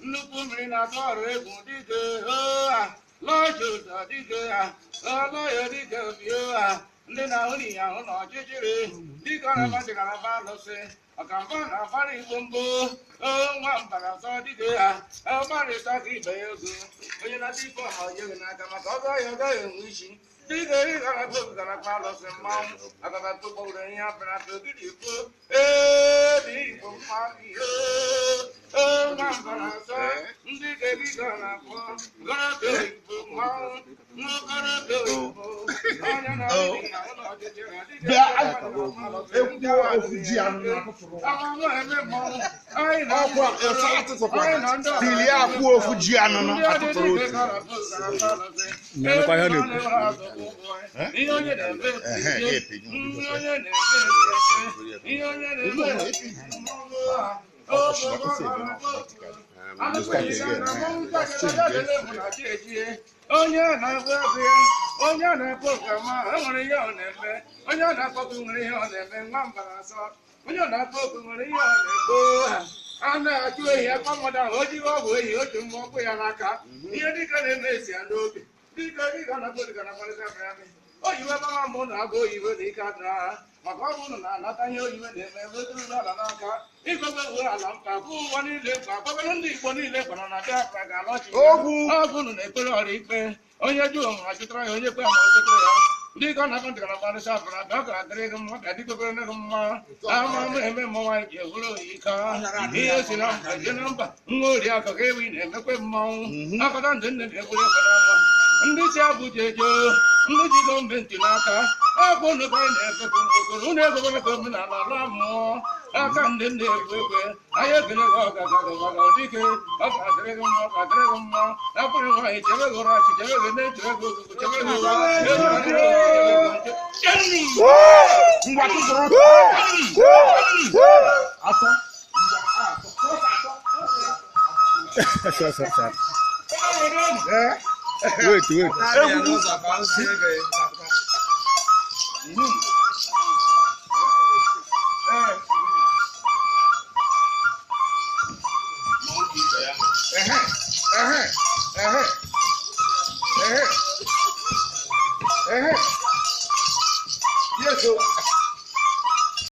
nnukwu mmiri na-atụ ọrụ egwu dike lọjụda dike lọya dike bio ndị na-ahụ n'ihe ahụ na ọchịchịrị dike ọrabadịgaraba alụsị ọkamgba na-agbara igbo mbụ nwa mbara ọzọ dike ọgbarịta ka ibe ya ego onye na dike ọha onyeghị n'aka maka ọgọ ya ọ gaghị enwe isi dike ịgaraba obigarakwa alụsị mmanwụ agagatụgbọrụ ihe abịara ka ogidi ikpo dị igbo mmadụ ihe ndị ga-ebido na-akpọ gọrọdọ igbo mmanwụ nwokọrọdọ igbo onye na-adịghị na ụlọ ọchịchị ihe onye na-eme onye na-ekwe ego ya onye na-ekwe okama enwere ihe ọ na-eme onye na-akpọkụ nwere ihe ọ na-eme nwa mbara asọ onye na-akpọ okwu nwere ihe ọ na-ego a na-achụ ehi akpa mmadụ ahụ o jighị ọgwụ ehi otu mma ọkụ ya n'aka ihe dịka na-eme esi ya n'oge dịka na-akpọ dịka na mkparịta amị oyiwe mama mbụ na-agụ oyiwe na ike adịra ha maka ọ bụrụ na anata ihe oyiwe na-eme wetụrụ ala n'aka ịgobe uwe ala mkpa bụ ụwa niile mkpa gbabere ndị igbo niile gbara na bịa akpa ga-alọchi ọgụnụ na-ekpere ọrụ ikpe onye jụọ nwụrụ achụtara ya onye kpe ma ogotere ya ndị ka na akọntara na mmadụ sabara abịa ọ ga-adịrị gị mma ka dịgobere gị mma ama eme mmọnwụ anyị ji ewuru oyika ihe si na mba je na mba nwa ori akọ ka ewi na-emekwe mmanwụ akọta ndị nne na-egburu ekpere ọnwa ndị si abụja ejo ndị ji gọọmenti n'aka ọgwụ nnukwu anyị na-efekọ okoro ụnụ egogomeka omenala ala mmụọ aka ndị na-ekwe ekwe anyị ekele gị ọgagaga dike ọ ga-adịrị gị mma ọ ga-adịrị gị mma akwụrụ nwaanyị chebe gị ụra chi chebe gị na-eche ego ogugo chebe gị Wait.